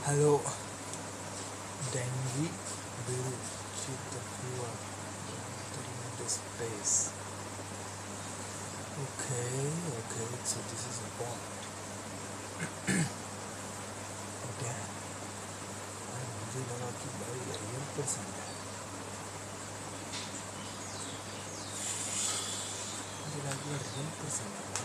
Hello, dengue will keep the fever entering the space. Okay, so this is a point. Damn, मुझे लगा कि भाई real person है. मुझे लगा कि रियल पर्सन है.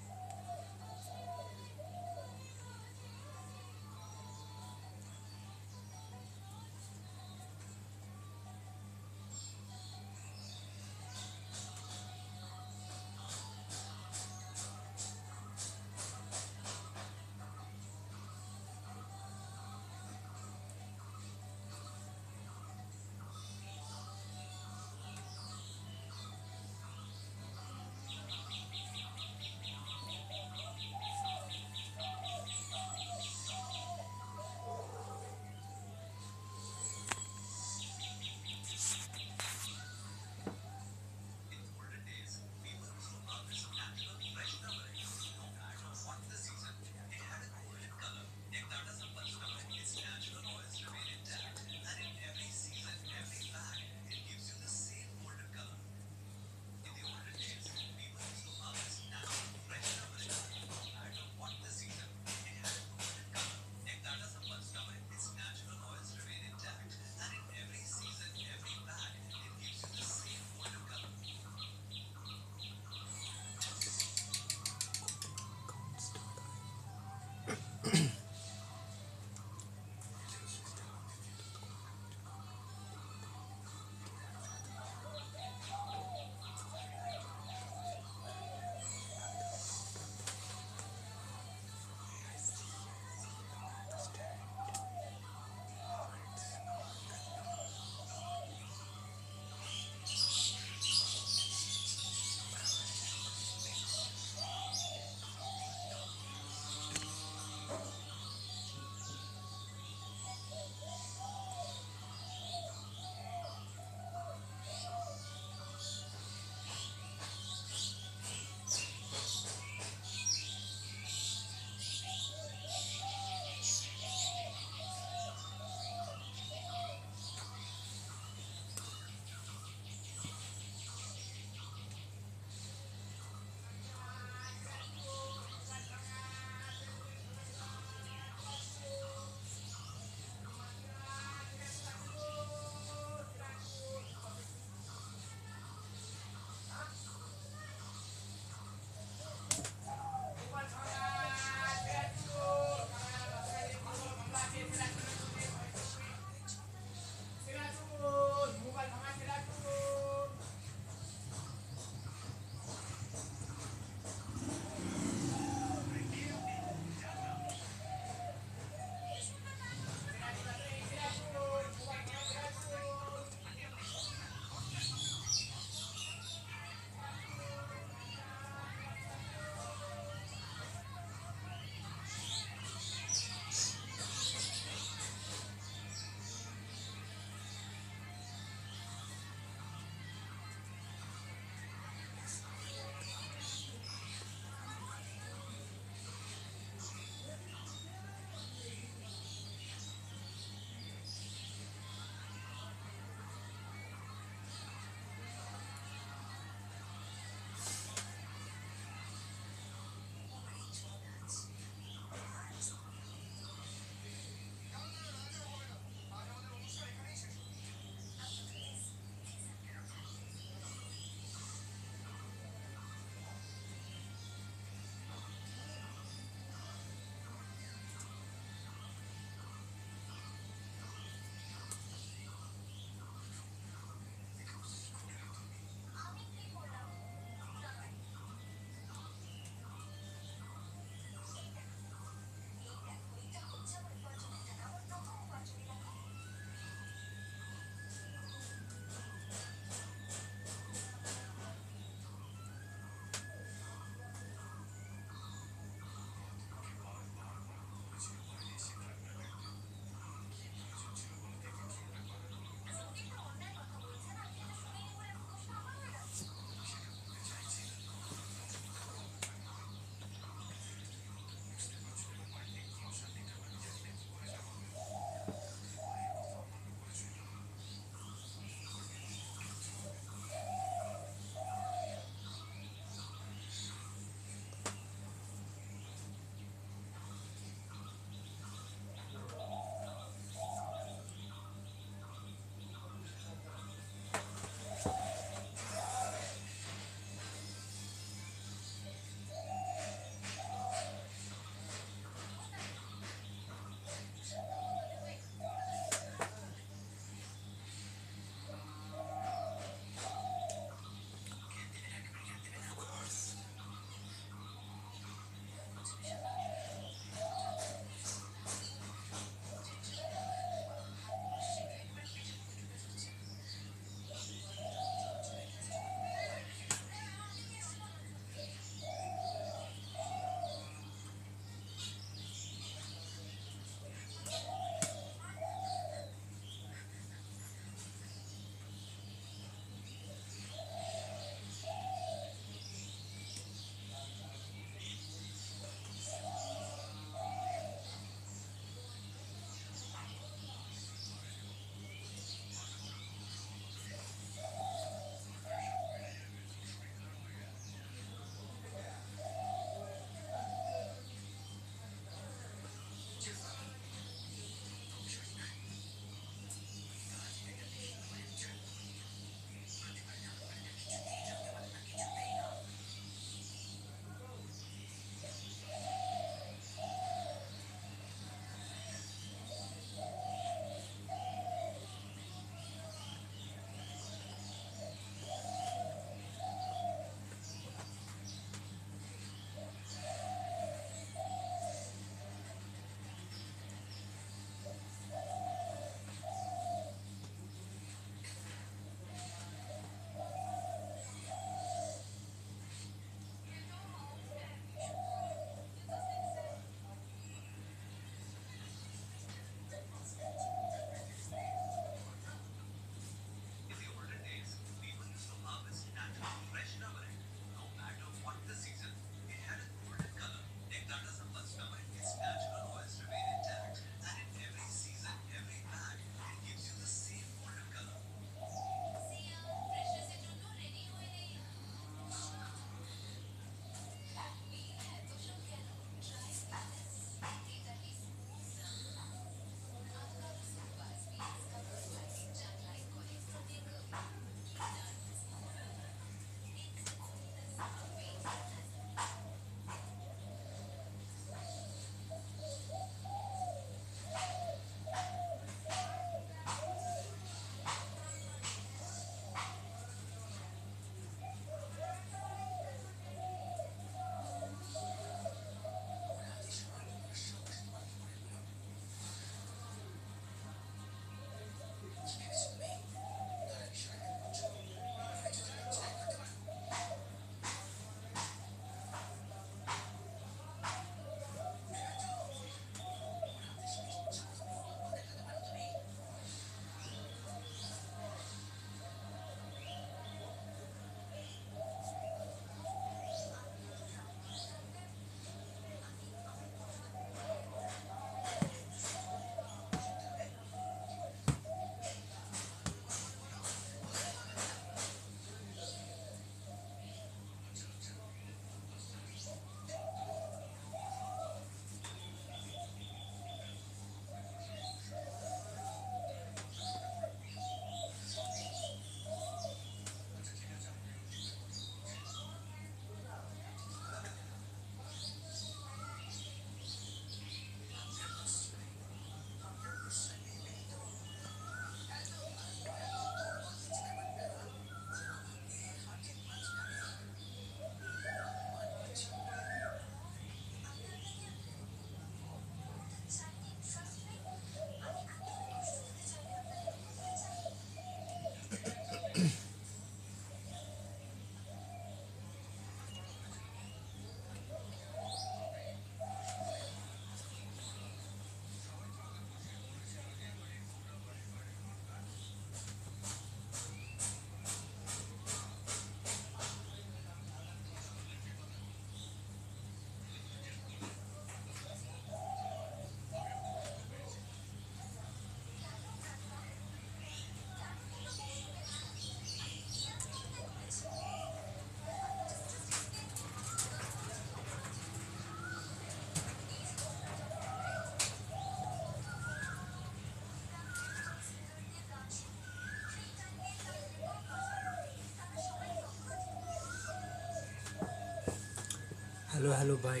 हेलो हेलो भाई।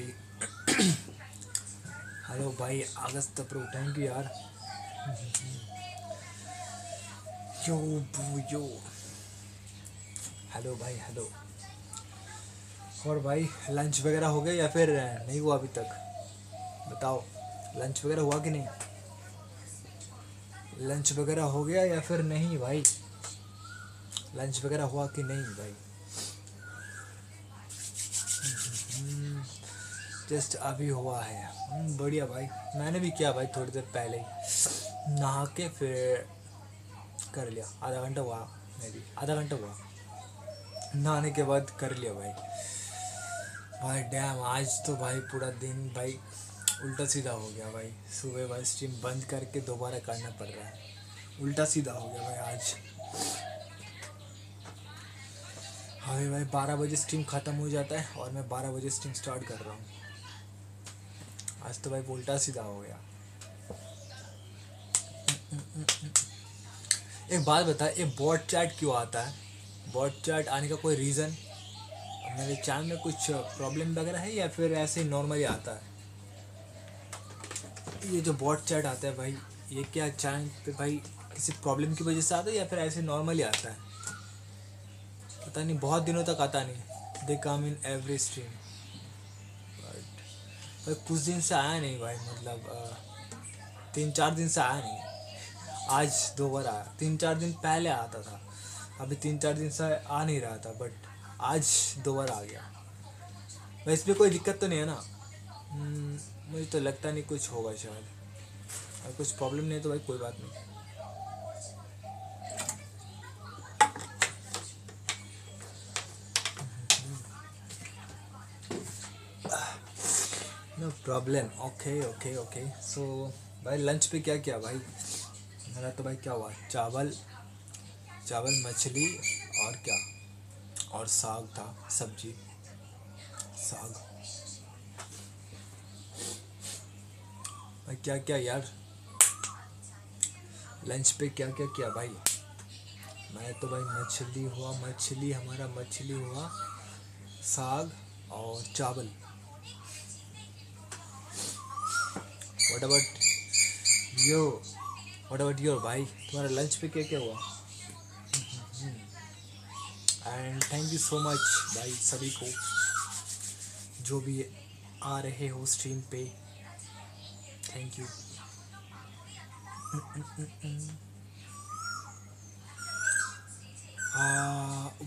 हेलो भाई अगस्त प्रो, थैंक यू यार। यो ब्रो यो। हेलो भाई हेलो। और भाई लंच वगैरह हो गया या फिर नहीं हुआ अभी तक? बताओ, लंच वगैरह हुआ कि नहीं? लंच वगैरह हो गया या फिर नहीं भाई? लंच वगैरह हुआ कि नहीं भाई? जस्ट अभी हुआ है। बढ़िया भाई। मैंने भी किया भाई थोड़ी देर पहले ही, नहा के फिर कर लिया। आधा घंटा हुआ, मे भी आधा घंटा हुआ नहाने के बाद कर लिया भाई। भाई डैम, आज तो भाई पूरा दिन भाई उल्टा सीधा हो गया भाई। सुबह भाई स्ट्रीम बंद करके दोबारा करना पड़ रहा है। उल्टा सीधा हो गया भाई आज। हाँ भाई 12 बजे स्ट्रीम ख़त्म हो जाता है और मैं 12 बजे स्ट्रीम स्टार्ट कर रहा हूँ। आज तो भाई उल्टा सीधा हो गया। एक बात बता, ये बॉट चैट क्यों आता है? बॉट चैट आने का कोई रीज़न? मेरे चैनल में कुछ प्रॉब्लम वगैरह है या फिर ऐसे ही नॉर्मली आता है? ये जो बॉट चैट आता है भाई, ये क्या चैनल पे भाई किसी प्रॉब्लम की वजह से आता है या फिर ऐसे नॉर्मली आता है? पता नहीं, बहुत दिनों तक आता नहीं। दे कम इन एवरी स्ट्रीम, बट भाई कुछ दिन से आया नहीं भाई, मतलब 3-4 दिन से आया नहीं। आज 2 बार आया, 3-4 दिन पहले आता था। अभी 3-4 दिन से आ नहीं रहा था, बट आज 2 बार आ गया भाई। इसमें कोई दिक्कत तो नहीं है ना? मुझे तो लगता नहीं कुछ होगा शायद। अगर कुछ प्रॉब्लम नहीं है तो भाई कोई बात नहीं। No problem. Okay okay okay. So भाई लंच पे क्या किया भाई? मेरा तो भाई क्या हुआ, चावल चावल मछली और क्या, और साग था, सब्जी, साग। भाई क्या क्या यार, लंच पे क्या क्या किया भाई? मैं तो भाई मछली हुआ, मछली हमारा मछली हुआ, साग और चावल। What about yo? What about your भाई, तुम्हारा लंच पे क्या क्या हुआ? And thank you so much भाई सभी को जो भी आ रहे हो स्ट्रीम पे, thank you.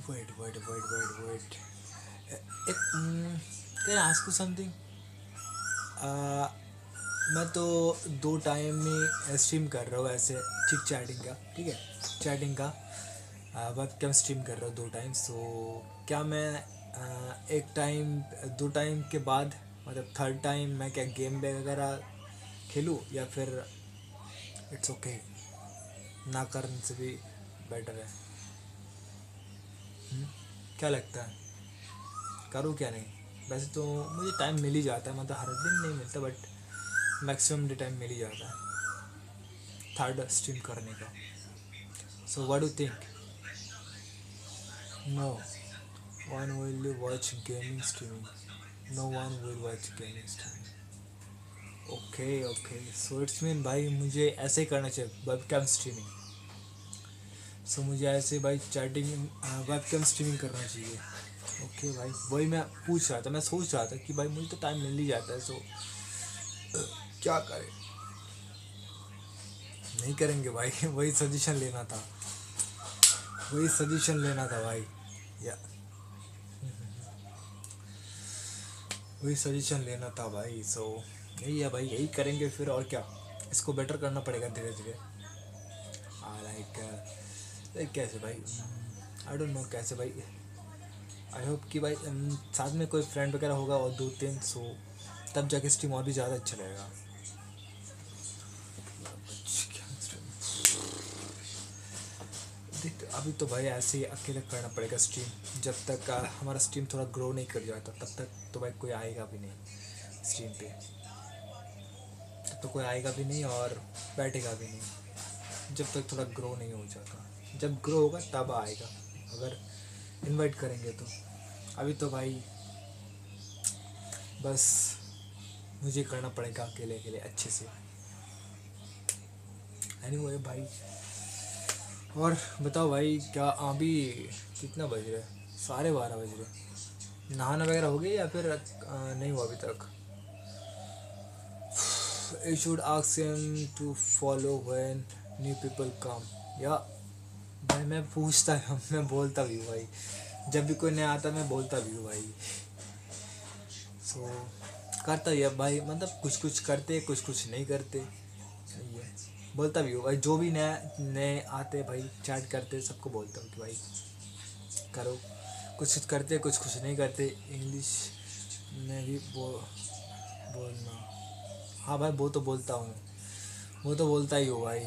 Wait wait wait wait wait, एक कैन आस्क यू समथिंग? मैं तो 2 टाइम में स्ट्रीम कर रहा हूँ ऐसे, चिट चैटिंग का, ठीक है, चैटिंग का वेब कैम स्ट्रीम कर रहा हूँ 2 टाइम। सो क्या मैं एक टाइम 2 टाइम के बाद, मतलब थर्ड टाइम मैं क्या गेम वगैरह खेलूँ या फिर इट्स ओके, ना करने से भी बेटर है? क्या लगता है, करूँ क्या नहीं? वैसे तो मुझे टाइम मिल ही जाता है, मतलब हर दिन नहीं मिलता, बट मैक्सिमम डे टाइम मिल ही जाता है थर्ड स्ट्रीम करने का। So what do think? No one will watch gaming streaming, no one will watch gaming streaming. Okay okay, so it's mean भाई मुझे ऐसे ही करना चाहिए वेबकैम स्ट्रीमिंग। सो मुझे ऐसे भाई चैटिंग वेबकैम स्ट्रीमिंग करना चाहिए। ओके भाई, वही मैं पूछ रहा था, मैं सोच रहा था कि भाई मुझे तो टाइम मिल ही जाता है, सो क्या करें? नहीं करेंगे भाई। वही सजेशन लेना था, वही सजेशन लेना था भाई, या वही सजेशन लेना था भाई। सो यही है भाई, यही करेंगे फिर, और क्या, इसको बेटर करना पड़ेगा धीरे धीरे। लाइक कैसे भाई, आई डोंट नो कैसे भाई। आई होप कि भाई साथ में कोई फ्रेंड वगैरह होगा और 2-3, सो तब जाके स्ट्रीम और भी ज़्यादा अच्छा रहेगा। देख अभी तो भाई ऐसे ही अकेले करना पड़ेगा स्ट्रीम, जब तक हमारा स्ट्रीम थोड़ा ग्रो नहीं कर जाता तब तक तो भाई कोई आएगा भी नहीं स्ट्रीम पे, तब तो कोई आएगा भी नहीं और बैठेगा भी नहीं, जब तक थोड़ा ग्रो नहीं हो जाता। जब ग्रो होगा तब आएगा, अगर इनवाइट करेंगे तो। अभी तो भाई बस मुझे करना पड़ेगा अकेले अकेले अच्छे से। एनीवे भाई, और बताओ भाई, क्या अभी कितना बज रहा है? 12:30 बज रहे। नहाना वगैरह हो गया या फिर नहीं हुआ अभी तक? You should ask him to follow when new people come. या भाई मैं पूछता हूँ, मैं बोलता भी हूँ भाई, जब भी कोई नया आता मैं बोलता भी हूँ भाई। सो करता ही है भाई, मतलब कुछ कुछ करते कुछ कुछ नहीं करते, सही है। बोलता भी हूँ भाई, जो भी नया नए आते भाई चैट करते सबको बोलता हूँ कि भाई करो, कुछ कुछ करते कुछ कुछ नहीं करते। इंग्लिश में भी बोलना, हाँ भाई वो तो बोलता हूँ, वो तो बोलता ही हूँ भाई,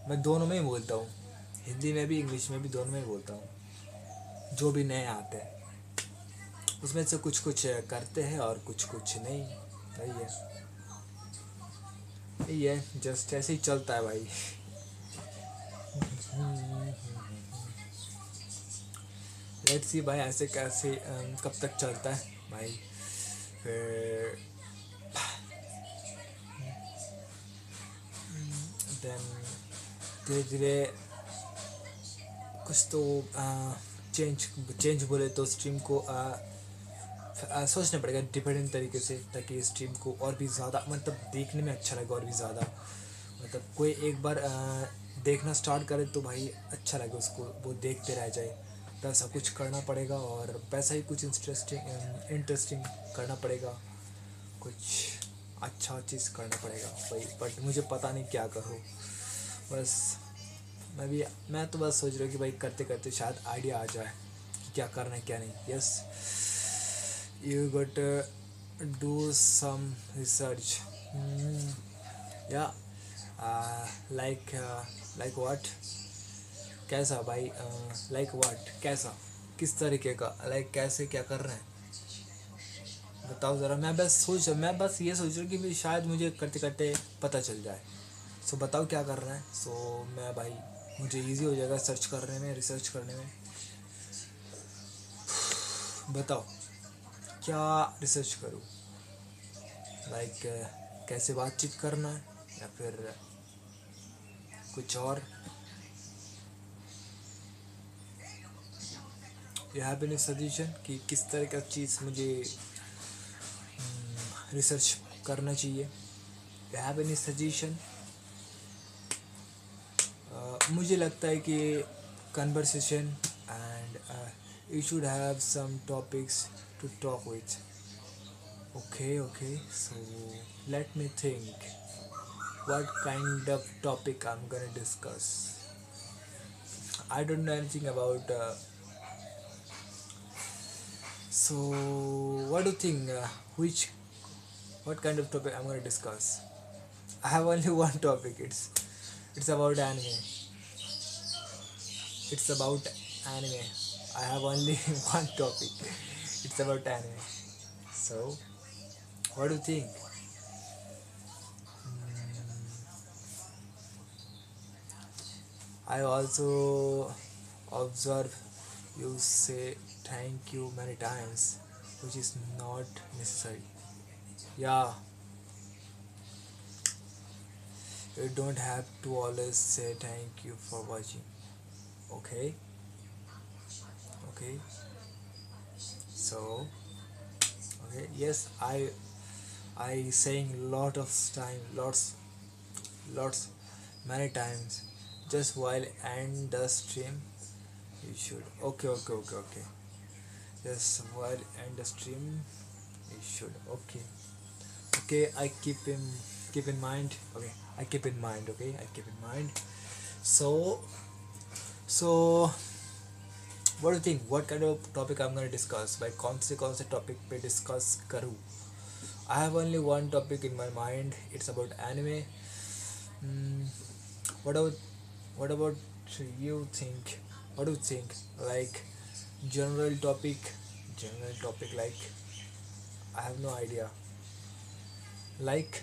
मैं दोनों में ही बोलता हूँ, हिंदी में भी इंग्लिश में भी, दोनों में ही बोलता हूँ। जो भी नए आते हैं उसमें से कुछ कुछ करते हैं और कुछ कुछ नहीं, सही है, यही है, जस्ट ऐसे ही चलता है भाई। लेट्स सी भाई, ऐसे कैसे कब तक चलता है भाई, फिर देन धीरे धीरे कुछ तो चेंज चेंज बोले तो स्ट्रीम को सोचना पड़ेगा डिफरेंट तरीके से, ताकि स्ट्रीम को और भी ज़्यादा मतलब देखने में अच्छा लगे, और भी ज़्यादा मतलब कोई एक बार देखना स्टार्ट करे तो भाई अच्छा लगे उसको, वो देखते रह जाए। तो ऐसा कुछ करना पड़ेगा, और वैसा ही कुछ इंटरेस्टिंग करना पड़ेगा, कुछ अच्छा चीज़ करना पड़ेगा भाई, बट मुझे पता नहीं क्या करूँ। बस मैं तो बस सोच रहा हूँ कि भाई करते करते शायद आइडिया आ जाए कि क्या करना है क्या नहीं। Yes, you got to do some research. Yeah, like what, कैसा भाई, like what, कैसा, किस तरीके का, like कैसे, क्या कर रहे हैं बताओ ज़रा। मैं बस ये सोच रहा हूँ कि भाई शायद मुझे करते करते पता चल जाए। सो बताओ क्या कर रहे हैं, सो मैं भाई मुझे इजी हो जाएगा सर्च करने में, रिसर्च करने में। बताओ क्या रिसर्च करूँ, लाइक कैसे बातचीत करना है या फिर कुछ और। यू हैव एनी सजेशन कि किस तरह का चीज़ मुझे रिसर्च करना चाहिए? You have any suggestion? मुझे लगता है कि conversation and you should have some topics to talk with. Okay, so let me think what kind of topic I'm gonna discuss. I don't know anything about so what do you think, which what kind of topic I'm gonna discuss? I have only one topic. It's about anime. It's about anime. I have only one topic. It's about anime. So what do you think? I also observe you say thank you many times, which is not necessary. Yeah, you don't have to always say thank you for watching. Okay, okay. So, okay, yes, I saying lots, many times. Just while end the stream, you should. Okay. Just while end the stream, you should. Okay. I keep in mind. Okay, I keep in mind. Okay, I keep in mind. So, so what do you think? What kind of topic I'm gonna discuss? भाई कौन से topic पे discuss करूँ? I have only one topic in my mind. It's about anime. What about you think? What do you think? Like general topic, like I have no idea. Like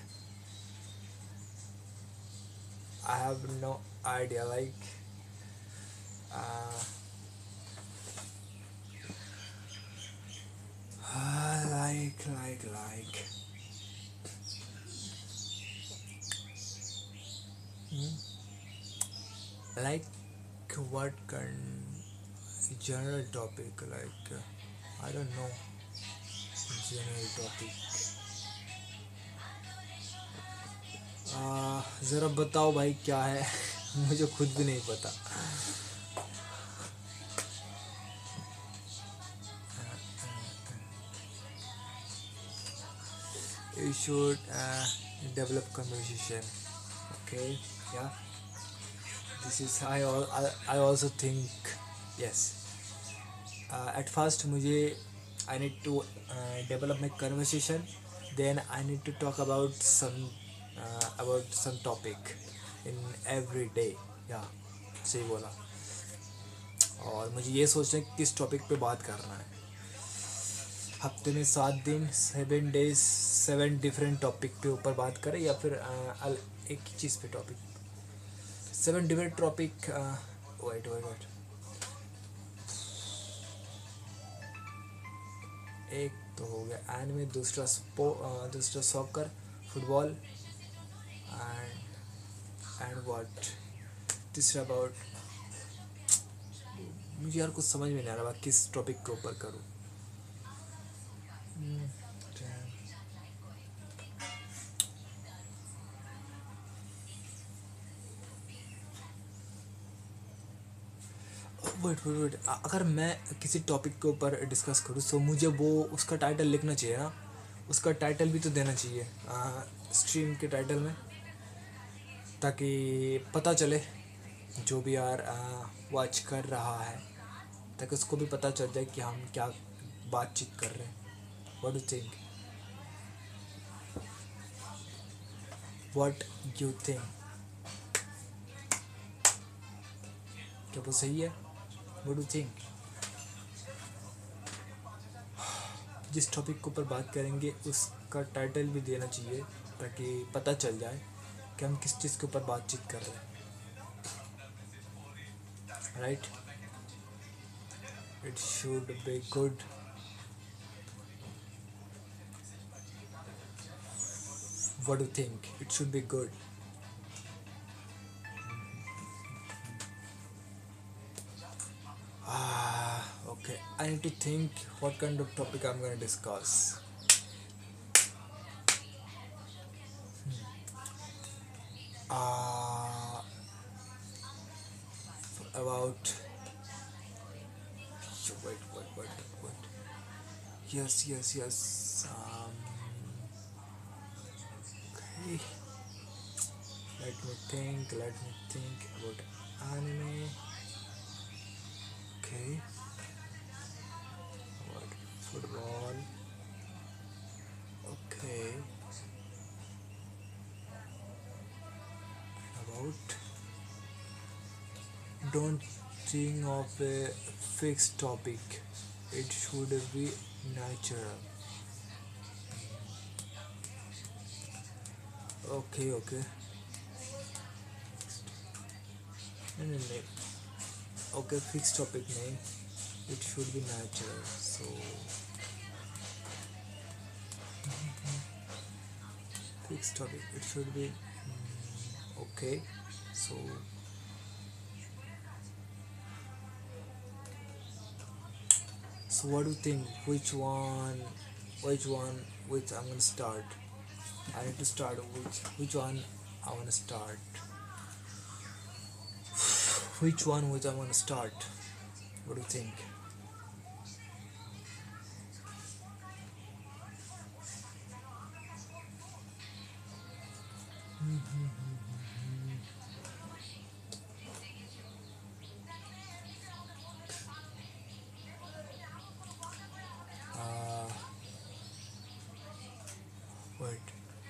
I have no idea. Uh, like topic. Like what kind general topic, like I don't know, general topic. ज़रा बताओ भाई क्या है मुझे खुद भी नहीं पता. You should develop conversation. Okay, yeah. This is I also think yes. At first मुझे I need to develop my conversation. Then I need to talk about some topic in every day. Yeah, सही बोला. और मुझे ये सोचना है कि किस टॉपिक पे बात करना है. हफ्ते में 7 दिन, 7 days, 7 different टॉपिक पे ऊपर बात करें या फिर एक ही चीज़ पे topic. 7 different topic. Wait wait wait. एक तो हो गया एनिमे, दूसरा सॉकर, फुटबॉल एंड व्हाट, तीसरा अबाउट. मुझे यार कुछ समझ में नहीं आ रहा किस टॉपिक के ऊपर करूँ. वेट अगर मैं किसी टॉपिक के ऊपर डिस्कस करूँ तो मुझे वो उसका टाइटल लिखना चाहिए ना. उसका टाइटल भी तो देना चाहिए स्ट्रीम के टाइटल में, ताकि पता चले जो भी यार वॉच कर रहा है, ताकि उसको भी पता चल जाए कि हम क्या बातचीत कर रहे हैं. What do think? What you think? क्या वो सही है? What do think? जिस टॉपिक के ऊपर बात करेंगे उसका टाइटल भी देना चाहिए, ताकि पता चल जाए कि हम किस चीज़ के ऊपर बातचीत कर रहे हैं. Right? It should be good. What do think? It should be good. Okay, I need to think what kind of topic I'm going to discuss. Uh, about wait. Yes. Okay. Let me think about anime. Okay. About football. Okay. About, don't think of a fixed topic. It should be natural. Okay. नहीं. Okay, fixed topic नहीं. It should be natural. So fixed topic. It should be okay. So what do you think? Which I'm gonna start? I need to start which one I wanna start. Which I wanna start? What do you think?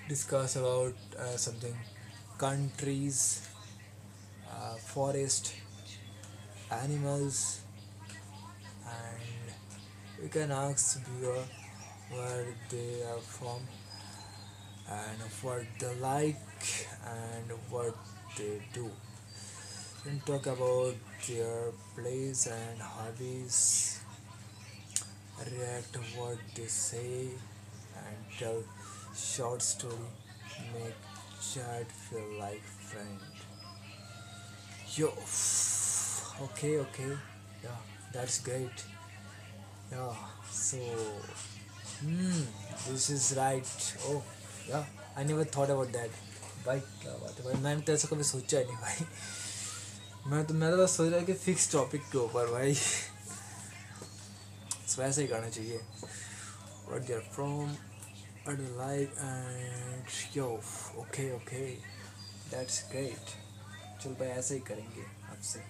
Discuss about something, countries, forest, animals, and we can ask viewer where they are from and what they like and what they do. And talk about their place and hobbies, react to what they say, and tell short story, make chat feel like friend. Yo, okay, yeah, that's great. Yeah, so hmm, this is right. Oh, yeah, I never thought about that. भाई क्या बात है भाई, मैंने तो ऐसा कभी सोचा ही नहीं भाई. मैं तो बस सोच रहा कि फिक्स टॉपिक के ऊपर भाई. So वैसे ही करना चाहिए. What they're from, what they like, and yo, okay, that's great. चल भाई ऐसे ही करेंगे आपसे.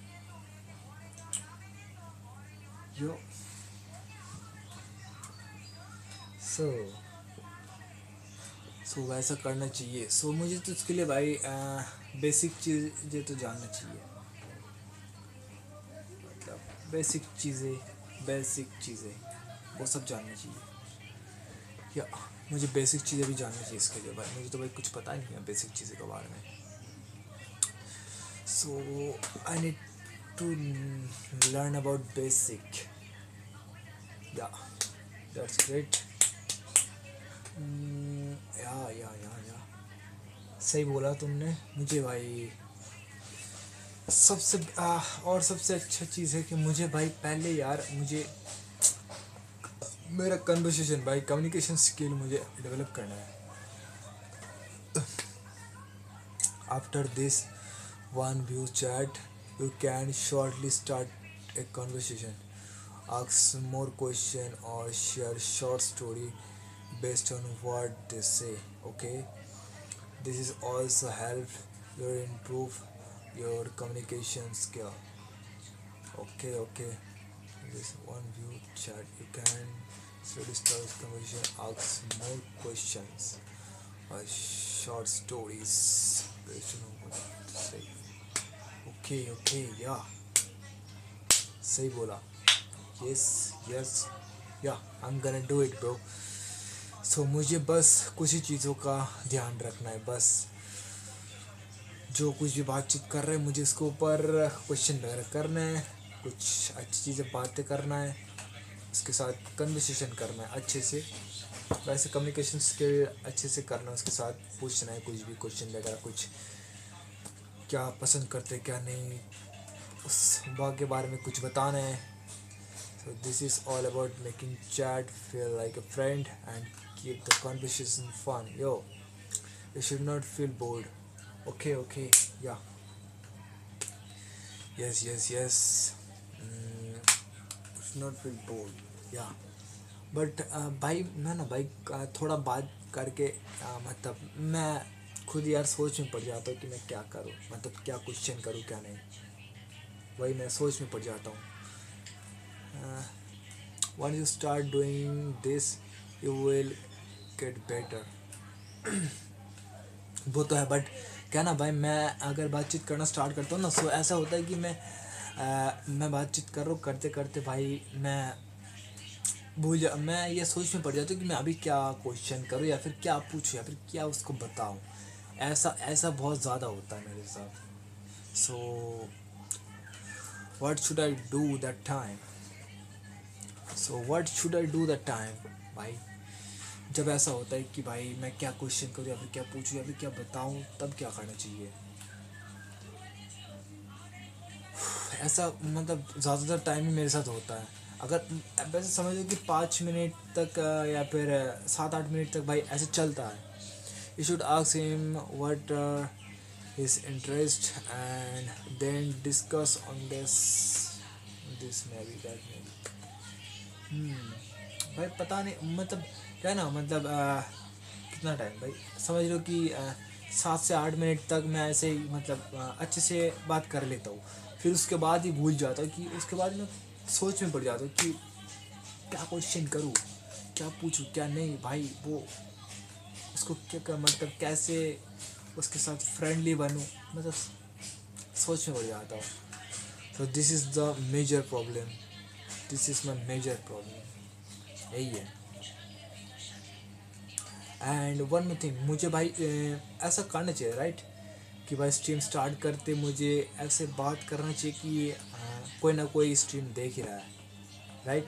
Yo, so वैसा करना चाहिए. मुझे तो उसके लिए भाई बेसिक चीज़ें तो जानना चाहिए. मतलब बेसिक चीज़ें वो सब जानना चाहिए. या मुझे बेसिक चीज़ें भी जानना चाहिए इसके लिए भाई. मुझे तो भाई कुछ पता नहीं है बेसिक चीज़ें के बारे में. So I need to learn about basic. Yeah that's great. Yeah सही बोला तुमने. मुझे भाई और सबसे अच्छा चीज़ है कि मुझे भाई पहले यार मुझे मेरा कन्वर्सेशन भाई कम्युनिकेशन स्किल मुझे डेवलप करना है. After this one view chat you can shortly start a conversation, ask more question or share short story based on what they say. Okay, this is also help you improve your communication skill. Okay, this one view chat you can slowly start conversation, ask more questions or short stories based on what they say. Okay, या सही बोला. Yes yeah I am gonna do it bro. So मुझे बस कुछ ही चीज़ों का ध्यान रखना है. बस जो कुछ भी बातचीत कर रहे हैं मुझे इसके ऊपर क्वेश्चन वगैरह करना है. कुछ अच्छी चीज़ें बातें करना है, उसके साथ कन्वर्सेशन करना है अच्छे से. वैसे कम्युनिकेशन स्किल अच्छे से करना है. उसके साथ पूछना है कुछ भी क्वेश्चन वगैरह, कुछ क्या पसंद करते क्या नहीं, उस बाग के बारे में कुछ बताना है. So this is all about making chat feel like a friend and keep the conversation fun. Yo, you should not feel bored. Okay yeah yes should not feel bored. Yeah but भाई मैं ना भाई थोड़ा बात करके मतलब मैं खुद यार सोच में पड़ जाता हूँ कि मैं क्या करूँ, मतलब क्या क्वेश्चन करूँ क्या नहीं. वही मैं सोच में पड़ जाता हूँ. One you start doing this you will get better. वो तो है, बट क्या ना भाई मैं अगर बातचीत करना स्टार्ट करता हूँ ना, सो ऐसा होता है कि मैं बातचीत कर रहा हूँ, करते करते भाई मैं ये सोच में पड़ जाता हूँ कि मैं अभी क्या क्वेश्चन करूँ या फिर क्या पूछूँ या फिर क्या उसको बताऊँ. ऐसा बहुत ज़्यादा होता है मेरे साथ. So what should I do that time. भाई जब ऐसा होता है कि भाई मैं क्या क्वेश्चन करूँ या फिर क्या पूछूँ या फिर क्या बताऊँ, तब क्या करना चाहिए. ऐसा मतलब ज़्यादातर टाइम ही मेरे साथ होता है. अगर वैसे समझ लो कि 5 मिनट तक या फिर 7-8 मिनट तक भाई ऐसे चलता है. You should ask him what his interest and then discuss on this maybe that maybe. भाई पता नहीं मतलब क्या ना मतलब कितना टाइम भाई समझ लो कि 7 से 8 मिनट तक मैं ऐसे ही मतलब अच्छे से बात कर लेता हूँ. फिर उसके बाद ही भूल जाता हूँ कि उसके बाद मैं सोच में पड़ जाता हूँ कि क्या क्वेश्चन करूँ, क्या पूछूँ क्या नहीं. भाई वो उसको क्या मतलब कैसे उसके साथ फ्रेंडली बनूं, मतलब सोच में पड़ जाता हूँ. तो this is the major problem. This is my major problem. यही है. एंड वन मोर थिंग, मुझे भाई ऐसा करना चाहिए राइट कि भाई स्ट्रीम स्टार्ट करते मुझे ऐसे बात करना चाहिए कि कोई ना कोई स्ट्रीम देख ही रहा है राइट.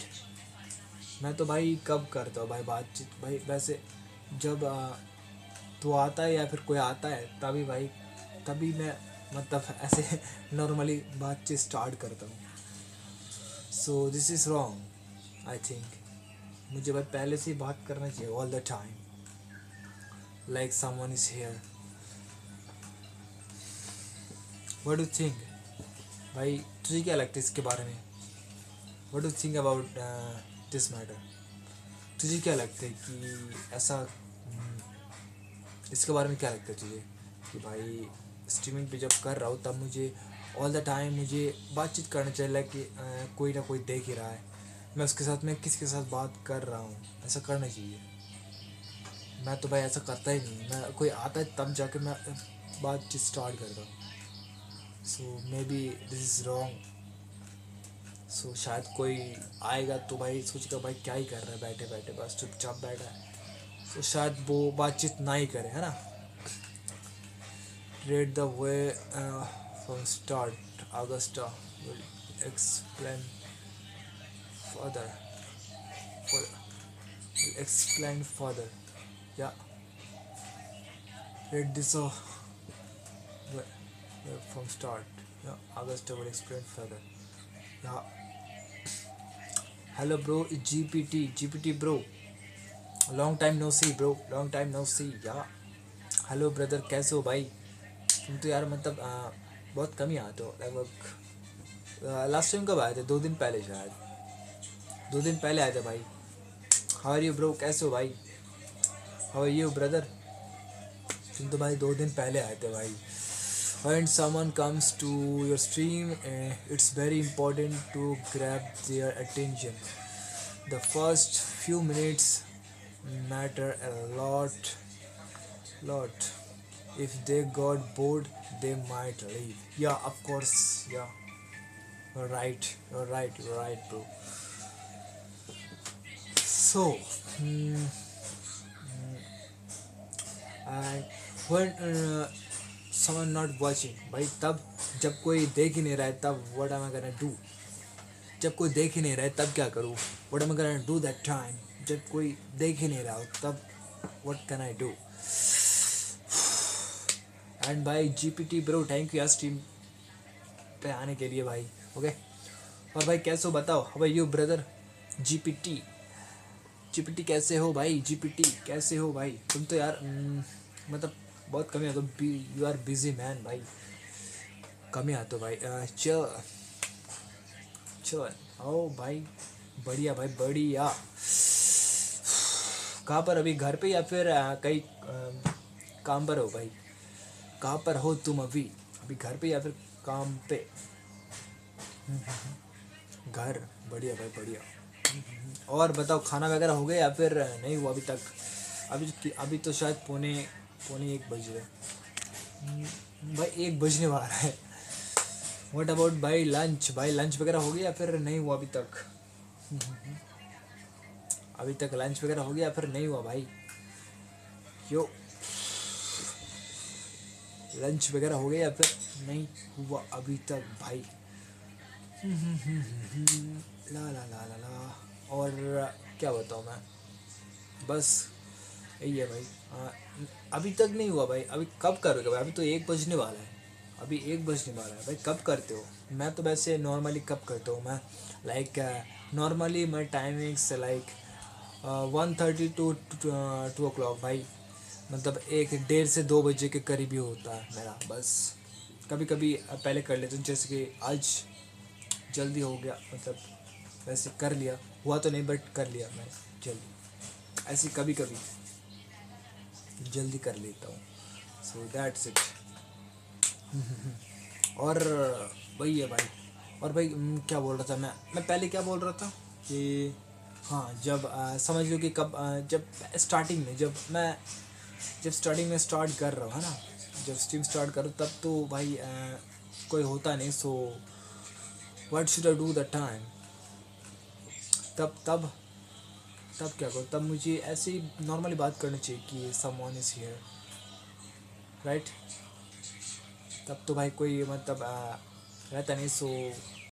मैं तो भाई कब करता हूँ भाई बातचीत भाई, वैसे जब तू आता है या फिर कोई आता है तभी भाई, तभी मैं मतलब ऐसे नॉर्मली बातचीत स्टार्ट करता हूँ। सो this is wrong I think. मुझे भाई पहले से ही बात करना चाहिए all the time, like someone is here. What do think भाई, तुझे क्या लगता है इसके बारे में? What do think about this matter? तुझे क्या लगता है कि ऐसा इसके बारे में क्या लगता है तुझे कि भाई स्ट्रीमिंग पे जब कर रहा हूँ तब मुझे ऑल द टाइम मुझे बातचीत करना चाहिए कि कोई ना कोई देख ही रहा है, मैं उसके साथ मैं किसके साथ बात कर रहा हूँ, ऐसा करना चाहिए। मैं तो भाई ऐसा करता ही नहीं, मैं कोई आता है तब जाके मैं बातचीत स्टार्ट करता हूँ। So maybe this is wrong. So शायद कोई आएगा तो भाई सोचेगा भाई क्या ही कर रहा है बैठे बैठे, बस चुपचाप बैठा है, तो शायद वो बातचीत ना ही करे, है ना। Read the way from start. Augusta will explain further. Will explain further. Yeah. Read this from start. Yeah. Augusta will explain further. Yeah. Hello, bro. It's GPT. GPT, bro. Long time no see, bro. Long time no see. Yeah. Hello brother, कैसे हो भाई? तुम तो यार मतलब बहुत कम ही आते हो लगभग। लास्ट टाइम कब आए थे? 2 दिन पहले शायद, 2 दिन पहले आए थे भाई। हाउ आर यू ब्रो, कैसे हो भाई? How are you brother? तुम तो भाई 2 दिन पहले आए थे भाई। When someone comes to your stream, it's very important to grab their attention. The first few minutes matter a lot. If they got bored, they might leave. Yeah, of course. Yeah, you're right, bro. So, and when someone not watching, भाई तब जब कोई देख ही नहीं रहा है तब what am I gonna do? जब कोई देख ही नहीं रहा है तब क्या करूँ? What am I gonna do that time? जब कोई देख ही नहीं रहा हो तब what can I do? And भाई GPT ब्रो, थैंक यू यार स्ट्रीम पे आने के लिए भाई। ओके, और भाई कैसे हो बताओ? How are you brother? GPT कैसे हो भाई? GPT कैसे हो भाई? तुम तो यार मतलब बहुत कम ही आते हो, यू आर बिजी मैन भाई, कम ही आते हो भाई। चल ओ भाई, बढ़िया भाई बढ़िया। कहाँ पर अभी, घर पे या फिर कहीं काम पर हो भाई? कहाँ पर हो तुम अभी? अभी घर पे या फिर काम पे? घर, बढ़िया भाई बढ़िया। और बताओ, खाना वगैरह हो गया या फिर नहीं हुआ अभी तक? अभी तो शायद पौने 1 बज रहे भाई, 1 बजने वाला है। व्हाट अबाउट भाई लंच? भाई लंच वगैरह हो गया या फिर नहीं हुआ अभी तक? अभी तक लंच वगैरह हो गया या फिर नहीं हुआ भाई? यो, लंच वगैरह हो गया या फिर नहीं हुआ अभी तक भाई? ला ला ला ला ला। और क्या बताऊँ मैं, बस यही है भाई। अभी तक नहीं हुआ भाई, अभी कब करोगे भाई? अभी तो 1 बजने वाला है, अभी 1 बजने वाला है भाई, कब करते हो? मैं तो वैसे नॉर्मली कब करता हूँ मैं, लाइक नॉर्मली मैं टाइमिंग्स लाइक 1:30 to 2 o'clock भाई, मतलब 1 1:30 से 2 बजे के करीब ही होता है मेरा। बस कभी कभी पहले कर लेते हैं, जैसे कि आज जल्दी हो गया, मतलब वैसे कर लिया, हुआ तो नहीं बट कर लिया मैं जल्दी, ऐसे कभी कभी जल्दी कर लेता हूँ। So that's it. और वही है भाई। और भाई क्या बोल रहा था मैं पहले क्या बोल रहा था कि हाँ, जब समझ लो कि कब जब स्टार्टिंग में जब स्टार्टिंग में स्टार्ट कर रहा हूँ, है ना, जब स्ट्रीम स्टार्ट करूँ तब तो भाई कोई होता नहीं। So what should I do the time? तब क्या करो? तब मुझे ऐसे ही नॉर्मली बात करनी चाहिए कि समवन इज़ हियर, राइट? तब तो भाई कोई मतलब रहता नहीं। सो